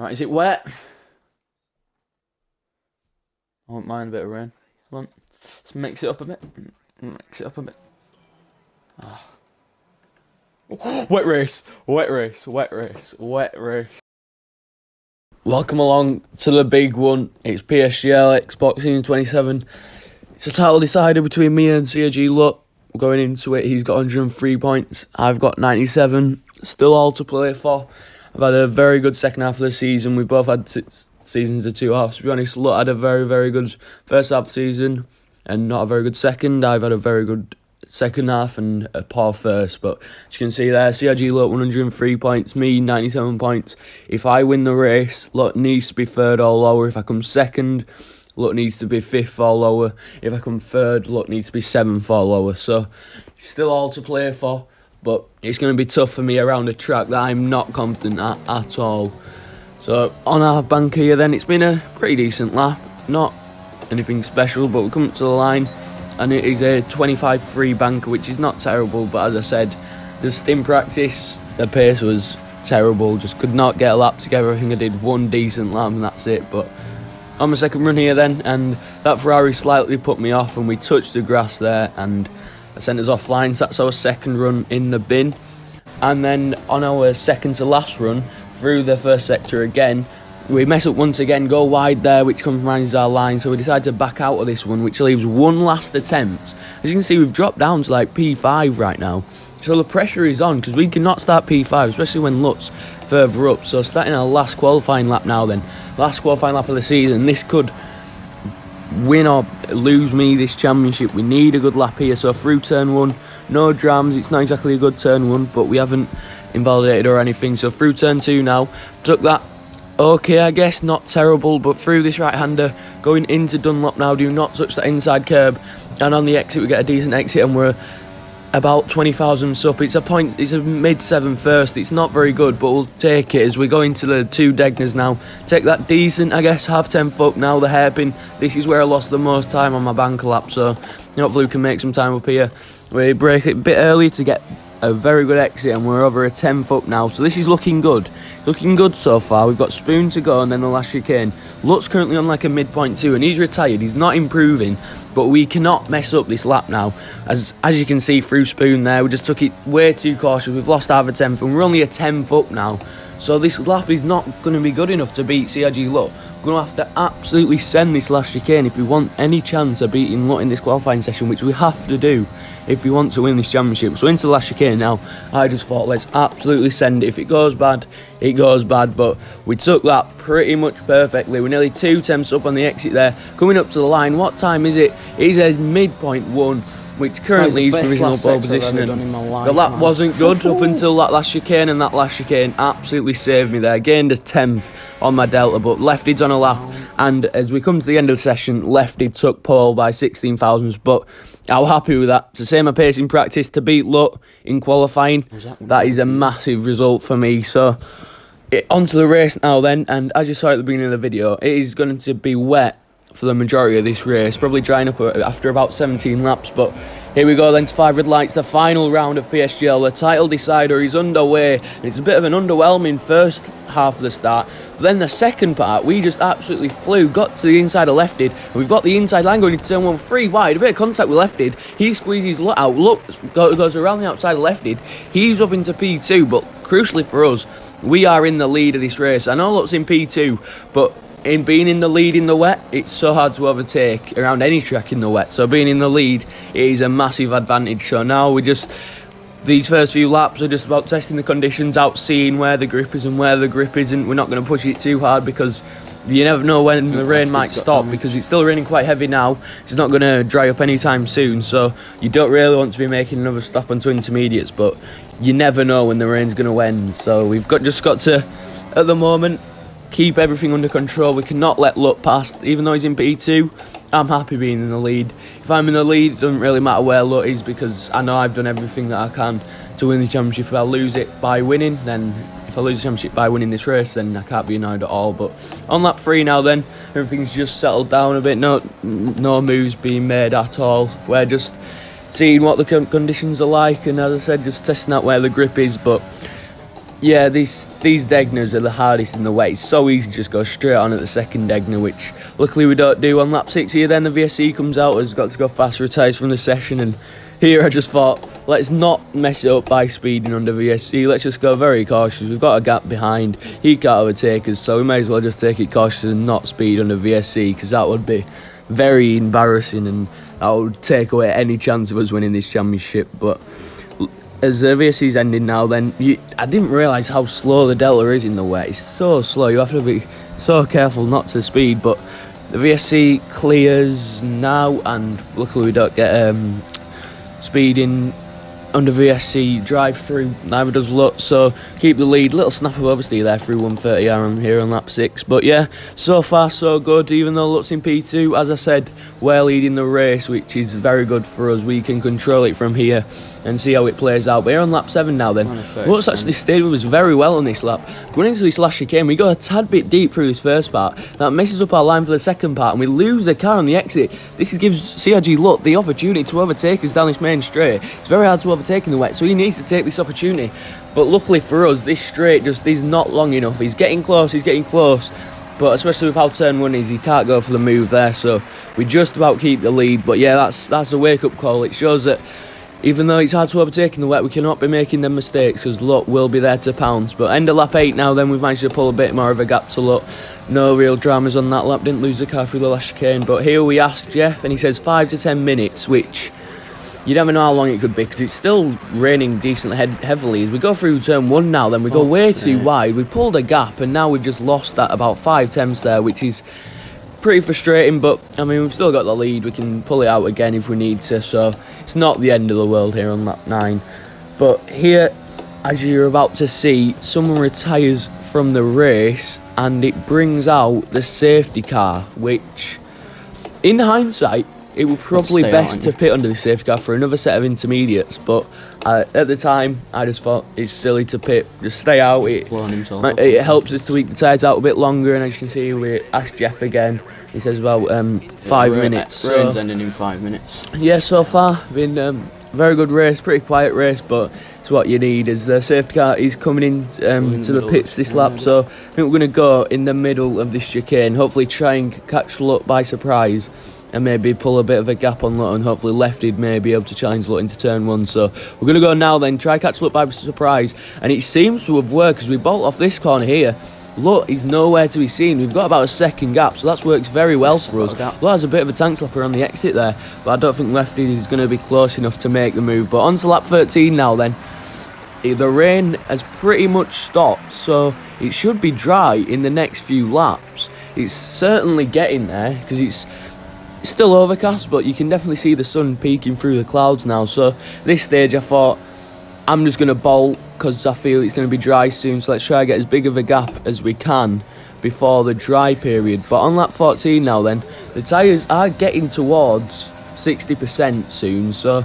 Right, is it wet? I won't mind a bit of rain. Come on, let's mix it up a bit. Mix it up a bit. Oh. Wet race, wet race, wet race, wet race. Welcome along to the big one. It's PSGL Xbox S27. It's a title decider between me and CRG Luck. Going into it, he's got 103 points. I've got 97. Still all to play for. I've had a very good second half of the season. We've both had seasons of two halves. To be honest, Luck had a very, very good first half of the season and not a very good second. I've had a very good second half and a poor first, but as you can see there, CRG Luck 103 points, me 97 points. If I win the race, Luck needs to be third or lower. If I come second, Luck needs to be fifth or lower. If I come third, Luck needs to be seventh or lower. So still all to play for, but it's going to be tough for me around a track that I'm not confident at all. So on our bank here then, it's been a pretty decent lap, not anything special, but we come up to the line and it is a 25-3 banker, which is not terrible, but as I said, just in practice, the pace was terrible, just could not get a lap together. I think I did one decent lap and that's it, but on my second run here then, and that Ferrari slightly put me off and we touched the grass there and it sent us offline, so that's our second run in the bin. And then on our second to last run, through the first sector again, we mess up once again, go wide there, which compromises our line, so we decide to back out of this one, which leaves one last attempt. As you can see, we've dropped down to like P5 right now, so the pressure is on, because we cannot start P5, especially when Lutt's further up. So starting our last qualifying lap now then, last qualifying lap of the season, this could win or lose me this championship. We need a good lap here, so through turn one, no drams, it's not exactly a good turn one, but we haven't invalidated or anything. So through turn two now, took that okay, I guess, not terrible, but through this right-hander, going into Dunlop now, do not touch that inside curb, and on the exit we get a decent exit and we're about 20 thousandths up. It's a mid-7 first, it's not very good, but we'll take it as we go into the two Degners now. Take that decent, I guess, half 10 foot now, the hairpin. This is where I lost the most time on my banker lap, so hopefully we can make some time up here. We break it a bit early to get a very good exit and we're over a 10 foot now, so this is looking good. Looking good so far. We've got Spoon to go and then the last chicane. Lutt's currently on like a midpoint too and he's retired, he's not improving, but we cannot mess up this lap now. As you can see through Spoon there, we just took it way too cautious. We've lost half a 10th and we're only a 10th up now, so this lap is not going to be good enough to beat CRG Lutt. We're going to have to absolutely send this last chicane if we want any chance of beating Lutt in this qualifying session, which we have to do if we want to win this championship. So into the last chicane now, I just thought let's absolutely send it. If it goes bad, it goes bad, but we took that pretty much perfectly. We're nearly 2 tenths up on the exit there, coming up to the line. What time is it? It is a midpoint one, which currently is provisional pole position, and the lap wasn't good up until that last chicane, and that last chicane absolutely saved me there. Gained a 10th on my delta, but Lefty's on a lap, and as we come to the end of the session, Lefty took pole by 16 thousandths, but I'm happy with that. To say my pace in practice, to beat Lutt in qualifying, that is a massive result for me. So onto the race now then, and as you saw at the beginning of the video, it is going to be wet for the majority of this race, probably drying up after about 17 laps, but here we go then to 5 red lights, the final round of PSGL. The title decider is underway, and it's a bit of an underwhelming first half of the start, but then the second part, we just absolutely flew, got to the inside of Lefted, and we've got the inside line going into turn 1, 3 wide, a bit of contact with Lefted, he squeezes Lutt out, Lutt goes around the outside of Lefted, he's up into P2, but crucially for us, we are in the lead of this race. I know Lutt's in P2, but in being in the lead in the wet, it's so hard to overtake around any track in the wet, so being in the lead is a massive advantage. So now we just, these first few laps are just about testing the conditions out, seeing where the grip is and where the grip isn't. We're not going to push it too hard because you never know when the rain might stop, because it's still raining quite heavy now. It's not going to dry up anytime soon, so you don't really want to be making another stop onto intermediates, but you never know when the rain's going to end. So we've just got to, at the moment, keep everything under control. We cannot let Lutt past, even though he's in P2. I'm happy being in the lead. If I'm in the lead, it doesn't really matter where Lutt is, because I know I've done everything that I can to win the championship. If I lose it by winning, then if I lose the championship by winning this race, then I can't be annoyed at all. But on lap 3 now then, everything's just settled down a bit. No moves being made at all. We're just seeing what the conditions are like, and as I said, just testing out where the grip is. But Yeah, these Degners are the hardest in the wet. It's so easy to just go straight on at the second Degner, which luckily we don't do on lap 6 here. Then the VSC comes out, has got to go fast, retires from the session, and here I just thought, let's not mess it up by speeding under VSC. Let's just go very cautious. We've got a gap behind. He can't overtake us, so we may as well just take it cautious and not speed under VSC, because that would be very embarrassing and that would take away any chance of us winning this championship. But as the VSC's ending now, then I didn't realise how slow the Delta is in the wet. It's so slow. You have to be so careful not to speed. But the VSC clears now, and luckily we don't get speeding under VSC drive through. Neither does Lutz, so keep the lead. Little snap of oversteer there through 130 on here on lap 6. But yeah, so far so good. Even though Lutz in P2, as I said, we're leading the race, which is very good for us. We can control it from here and see how it plays out. But here on lap 7 now then, Lutz actually stayed with us very well on this lap. Going into this last chicane, we go a tad bit deep through this first part. That messes up our line for the second part, and we lose the car on the exit. This gives CRG Lutz the opportunity to overtake us down this main straight. It's very hard to overtake in the wet, so he needs to take this opportunity. But luckily for us, this straight just is not long enough. He's getting close, but especially with how turn 1 is, he can't go for the move there, so we just about keep the lead. But yeah, that's a wake-up call. It shows that even though it's hard to overtake in the wet, we cannot be making them mistakes, because Lutt will be there to pounce. But end of lap 8 now, then we've managed to pull a bit more of a gap to Lutt. No real dramas on that lap, didn't lose the car through the last chicane. But here we ask Jeff, and he says 5 to 10 minutes, which you never know how long it could be, because it's still raining decently heavily. As we go through turn 1 now, then we go way too wide. We pulled a gap, and now we've just lost that about 5 tenths there, which is pretty frustrating. But I mean, we've still got the lead. We can pull it out again if we need to, so it's not the end of the world here on lap 9. But here, as you're about to see, someone retires from the race, and it brings out the safety car, which in hindsight it would probably best to pit under the safety car for another set of intermediates, but at the time I just thought it's silly to pit, just stay out. It helps us to weak the tyres out a bit longer, and as you can see, we asked Jeff again. He says about 5 minutes. Rain's ending in 5 minutes. Yeah, so far been very good race, pretty quiet race, but it's what you need. As the safety car is coming in to the pits this lap, so I think we're going to go in the middle of this chicane, hopefully try and catch Lutt by surprise, and maybe pull a bit of a gap on Lutt, and hopefully Lefty may be able to challenge Lutt into turn 1. So we're going to go now then, try catch Lutt by surprise, and it seems to have worked, because we bolt off this corner here. Lutt is nowhere to be seen. We've got about a second gap, so that's worked very well for us. Lutt has a bit of a tank slapper on the exit there, but I don't think Lefty is going to be close enough to make the move. But on to lap 13 now then. The rain has pretty much stopped, so it should be dry in the next few laps. It's certainly getting there, because it's still overcast, but you can definitely see the sun peeking through the clouds now. So this stage I thought, I'm just going to bolt, because I feel it's going to be dry soon, so let's try to get as big of a gap as we can before the dry period. But on lap 14 now then, the tyres are getting towards 60% soon, so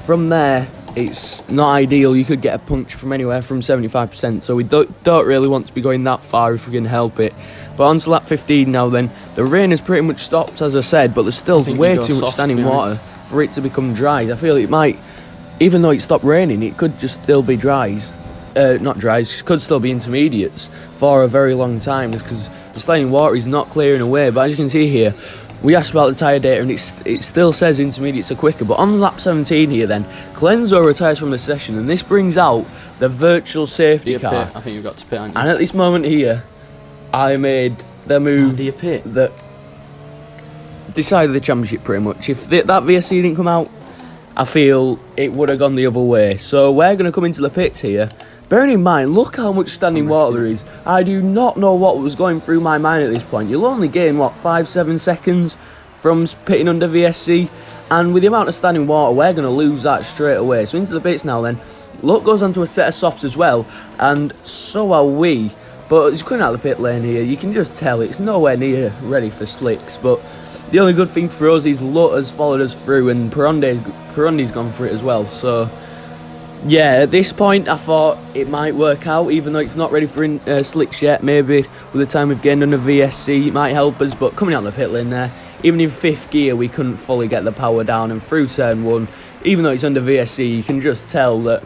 from there it's not ideal. You could get a puncture from anywhere from 75%, so we don't really want to be going that far if we can help it. But on to lap 15 now then. The rain has pretty much stopped, as I said, but there's still way too much standing water for it to become dry. I feel it might, even though it stopped raining, it could just still be dries. Not dries, could still be intermediates for a very long time, because the standing water is not clearing away. But as you can see here, we asked about the tyre data, and it still says intermediates are quicker. But on lap 17 here then, Clenzo retires from the session, and this brings out the virtual safety car. I think you've got to pit on you. And at this moment here, I made the move that decided the championship pretty much. If that VSC didn't come out, I feel it would have gone the other way. So we're going to come into the pits here. Bearing in mind, look how much standing water there is. I do not know what was going through my mind at this point. You'll only gain, what, 5-7 seconds from pitting under VSC. And with the amount of standing water, we're going to lose that straight away. So into the pits now then. Lutt goes onto a set of softs as well, and so are we. But he's coming out of the pit lane here. You can just tell it's nowhere near ready for slicks. But the only good thing for us is Lutt has followed us through, and Perondi's gone for it as well. So yeah, at this point I thought it might work out, even though it's not ready for slicks yet. Maybe with the time we've gained under VSC it might help us. But coming out of the pit lane there, even in 5th gear we couldn't fully get the power down, and through turn 1, even though it's under VSC, you can just tell that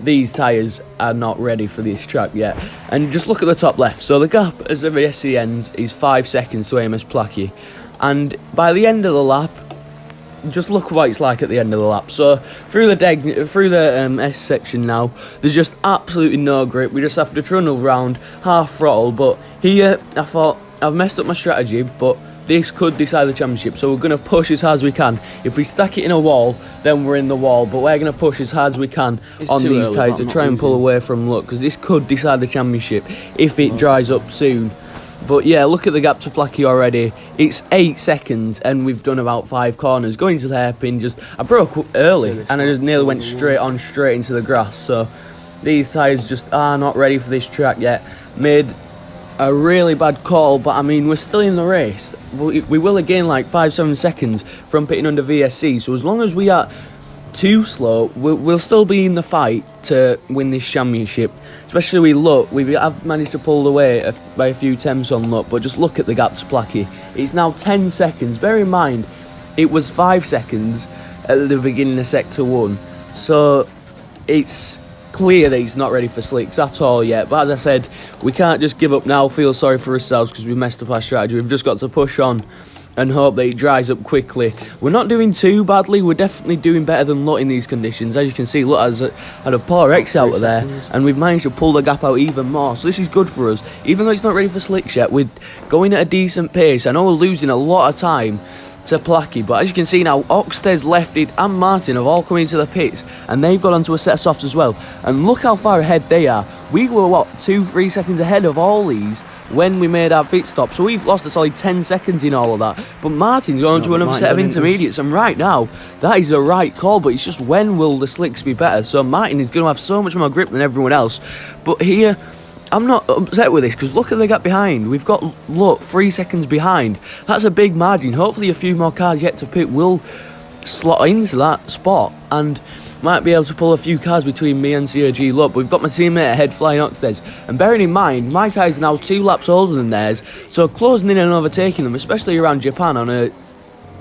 these tyres are not ready for this track yet. And just look at the top left. So the gap as the VSC ends is 5 seconds to AMS Placky. And by the end of the lap, just look what it's like at the end of the lap. So through the S section now, there's just absolutely no grip. We just have to trundle round half throttle. But here, I thought I've messed up my strategy, but this could decide the championship. So we're going to push as hard as we can. If we stack it in a wall, then we're in the wall. But we're going to push as hard as we can on these tyres to try and pull away from luck, because this could decide the championship if it dries up soon. But yeah, look at the gap to Placky already. It's 8 seconds and we've done about 5 corners. Going to the hairpin, I broke early and I just nearly went straight into the grass. So these tyres just are not ready for this track yet. Made a really bad call, but I mean, we're still in the race. We will gain like 5-7 seconds from pitting under VSC. So as long as we are too slow, we'll still be in the fight to win this championship. Especially with luck, we have managed to pull away by a few tenths on luck, but just look at the gap to Placky. It's now 10 seconds. Bear in mind, it was 5 seconds at the beginning of Sector 1. So it's clear that he's not ready for slicks at all yet. But as I said, we can't just give up now, feel sorry for ourselves because we messed up our strategy. We've just got to push on and hope that it dries up quickly. We're not doing too badly. We're definitely doing better than Lot in these conditions. As you can see, Lot has had a poor X out of there, and we've managed to pull the gap out even more. So this is good for us. Even though it's not ready for slicks yet, we're going at a decent pace. I know we're losing a lot of time to Placky, but as you can see now, Oxted, Lefted and Martin have all come into the pits, and they've got onto a set of softs as well. And look how far ahead they are. We were, what, 2-3 seconds ahead of all these when we made our pit stop. So we've lost a solid 10 seconds in all of that. But Martin's going to another set of intermediates, and right now, that is the right call, but it's just when will the slicks be better? So Martin is going to have so much more grip than everyone else. But here, I'm not upset with this, because look at the gap behind. We've got, look, 3 seconds behind. That's a big margin. Hopefully a few more cars yet to pit will slot into that spot and might be able to pull a few cars between me and CRG Luck. But we've got my teammate ahead, Flying Oxted, and bearing in mind my tyres are now 2 laps older than theirs, so closing in and overtaking them, especially around Japan on a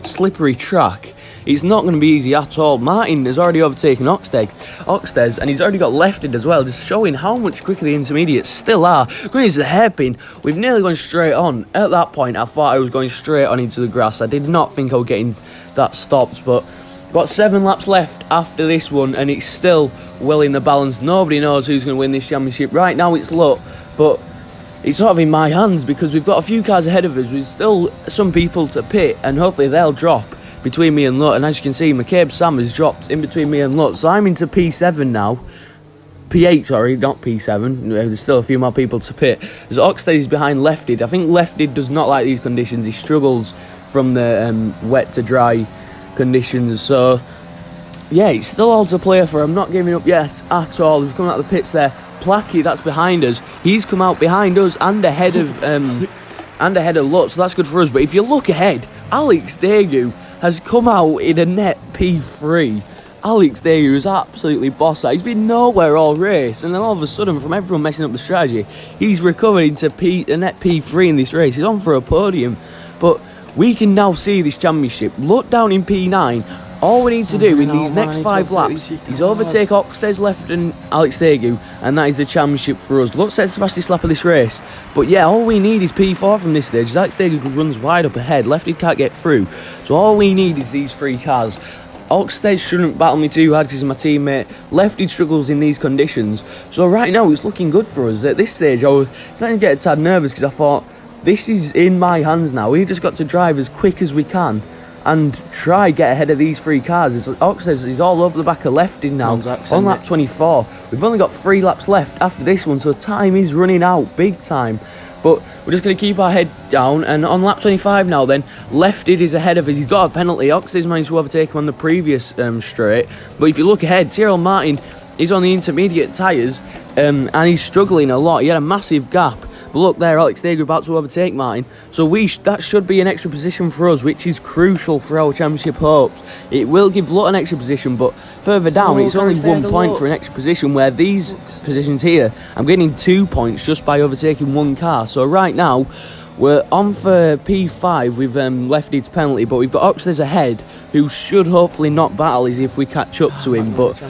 slippery track, it's not going to be easy at all. Martin has already overtaken Oxted, and he's already got Lefted as well, just showing how much quicker the intermediates still are. Going into the hairpin, we've nearly gone straight on. At that point, I thought I was going straight on into the grass. I did not think I was getting that stopped, but got 7 laps left after this one, and it's still well in the balance. Nobody knows who's going to win this championship. Right now, it's Luck, but it's sort of in my hands because we've got a few cars ahead of us. We've still some people to pit, and hopefully they'll drop between me and Luck. And as you can see, McCabe Sam has dropped in between me and Luck, so I'm into P7 now. P8, sorry, not P7. There's still a few more people to pit. As Oxted is behind Lefted. I think Lefted does not like these conditions. He struggles from the wet to dry conditions. So yeah, it's still all to play for. I'm not giving up yet at all. We've come out of the pits there. Placky, that's behind us. He's come out behind us and ahead of Luck, so that's good for us. But if you look ahead, Alex Daegu has come out in a net P3. Alex Daegu is absolutely boss. He's been nowhere all race, and then all of a sudden, from everyone messing up the strategy, he's recovered into a net P3 in this race. He's on for a podium, but we can now see this championship. Look down in P9. All we need to do in these next 5 laps is overtake Oxted, Left and Alex Daegu, and that is the championship for us. Luck sets the fastest lap of this race, but yeah, all we need is P4 from this stage. Alex Daegu runs wide up ahead, Lefty can't get through, so all we need is these 3 cars. Oxted shouldn't battle me too hard because he's my teammate. Lefty struggles in these conditions, so right now it's looking good for us. At this stage, I was starting to get a tad nervous because I thought, this is in my hands now. We've just got to drive as quick as we can and try get ahead of these 3 cars. Oxted is all over the back of Lefty now, on lap 24. We've only got 3 laps left after this one, so time is running out, big time. But we're just going to keep our head down, and on lap 25 now then, Lefted is ahead of us. He's got a penalty. Oxted's managed to overtake him on the previous straight. But if you look ahead, Cyril Martin is on the intermediate tyres, and he's struggling a lot. He had a massive gap. But look there, Alex Daegu about to overtake Martin. So that should be an extra position for us, which is crucial for our championship hopes. It will give Lot an extra position, but further down, it's only 1 point for an extra position, where these positions here, I'm getting 2 points just by overtaking 1 car. So right now, We're on for P5 with Lefty's penalty, but we've got Oxley's ahead, who should hopefully not battle us if we catch up to him. But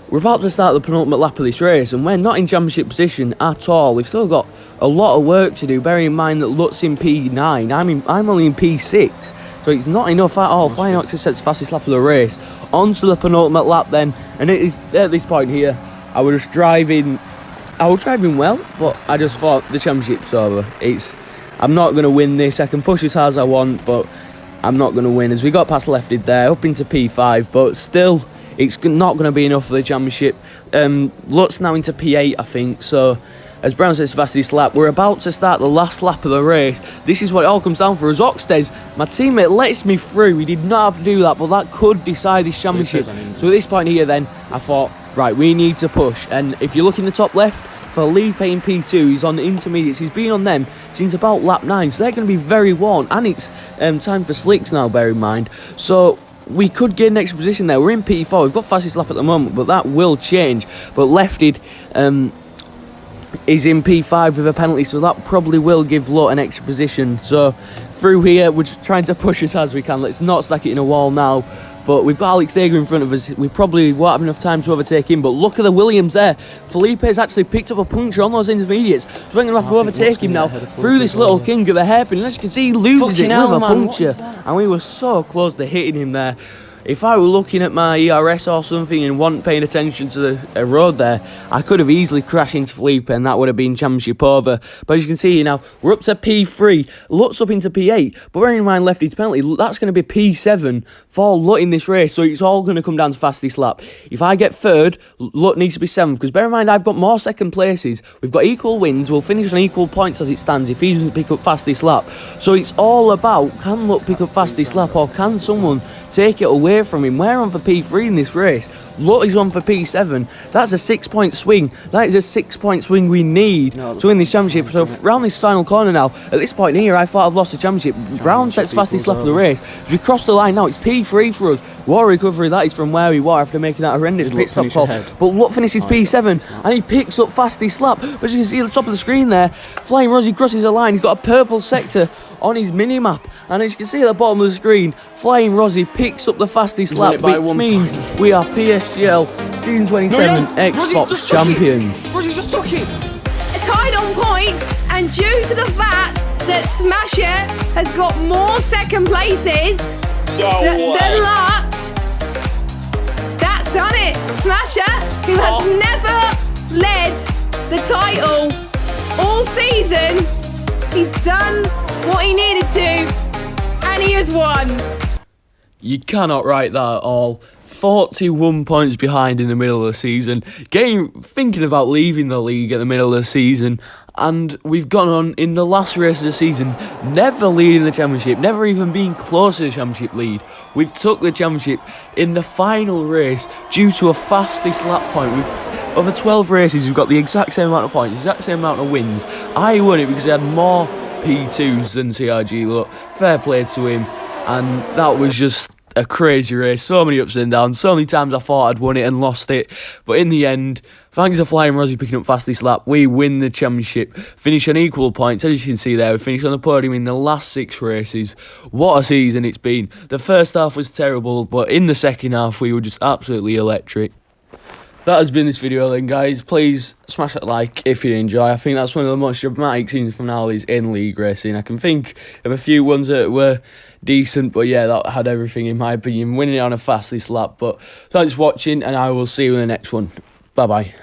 we're about to start the penultimate lap of this race, and we're not in championship position at all. We've still got a lot of work to do, bearing in mind that Lutz in P9, I'm only in P6, so it's not enough at all. Flying Oxley sets fastest lap of the race. On to the penultimate lap then, and it is at this point here, I was driving well, but I just thought the championship's over. I'm not going to win this. I can push as hard as I want, but I'm not going to win. As we got past Lefty there, up into P5, but still, it's not going to be enough for the championship. Lutz now into P8, I think, so as Brown says, fastest lap, we're about to start the last lap of the race. This is what it all comes down for. As Oxtes, my teammate lets me through. He did not have to do that, but that could decide this championship. So at this point here then, I thought, right, we need to push. And if you look in the top left, Felipe in P2, he's on the intermediates. He's been on them since about lap 9, so they're going to be very worn. And it's time for slicks now, bear in mind. So we could get an extra position there. We're in P4. We've got fastest lap at the moment, but that will change. But Lefted is in P5 with a penalty, so that probably will give Lot an extra position. So through here, we're just trying to push as hard as we can. Let's not stack it in a wall now. But we've got Alex Dager in front of us. We probably won't have enough time to overtake him. But look at the Williams there. Felipe's actually picked up a puncture on those intermediates. So we're going to have to overtake him now through this little king of the hairpin. And as you can see, he loses it with a puncture. And we were so close to hitting him there. If I were looking at my ERS or something and wasn't paying attention to the road there, I could have easily crashed into Felipe and that would have been championship over. But as you can see here now, we're up to P3, Lutz up into P8, but bearing in mind Lefty's penalty, that's going to be P7 for Lut in this race, so it's all going to come down to fastest lap. If I get third, Lut needs to be 7th, because bear in mind I've got more second places, we've got equal wins, we'll finish on equal points as it stands if he doesn't pick up fastest lap. So it's all about, can Lut pick up fastest lap, or can someone take it away from him? We're on for P3 in this race. Lut is on for P7. That's a 6-point swing. That is a 6-point swing we need to win this championship. So round this final corner now, at this point here, I thought I've lost the championship. Brown sets fastest lap of the race. As we cross the line now, it's P3 for us. What a recovery that is from where we were after making that horrendous pit stop call. But Lut finishes P7 and he picks up fastest lap. But as you can see at the top of the screen there, Flying Rosie crosses the line. He's got a purple sector on his mini-map, and as you can see at the bottom of the screen, Flying Rosie picks up the fastest lap, which means we are PSGL Season 27 Xbox champions. Rosie's just took it! Tied on points, and due to the fact that Smasher has got more second places than Lut, that's done it! Smasher, who has never led the title all season, he's done what he needed to, and he has won. You cannot write that at all. 41 points behind in the middle of the season, thinking about leaving the league at the middle of the season, and we've gone on in the last race of the season, never leading the championship, never even being close to the championship lead. We've took the championship in the final race due to a fastest lap point. Over 12 races, we've got the exact same amount of points, the exact same amount of wins. I won it because I had more P2s than CRG. Look, fair play to him, and that was just a crazy race. So many ups and downs, so many times I thought I'd won it and lost it, but in the end, thanks to Flying Rosie picking up fastest lap, we win the championship, finish on equal points. As you can see there, we finished on the podium in the last 6 races. What a season it's been. The first half was terrible, but in the second half we were just absolutely electric. That has been this video then, guys. Please smash that like if you enjoy. I think that's one of the most dramatic scenes from finales in league racing. I can think of a few ones that were decent, but yeah, that had everything in my opinion. Winning it on a fastest lap. But thanks for watching, and I will see you in the next one. Bye bye.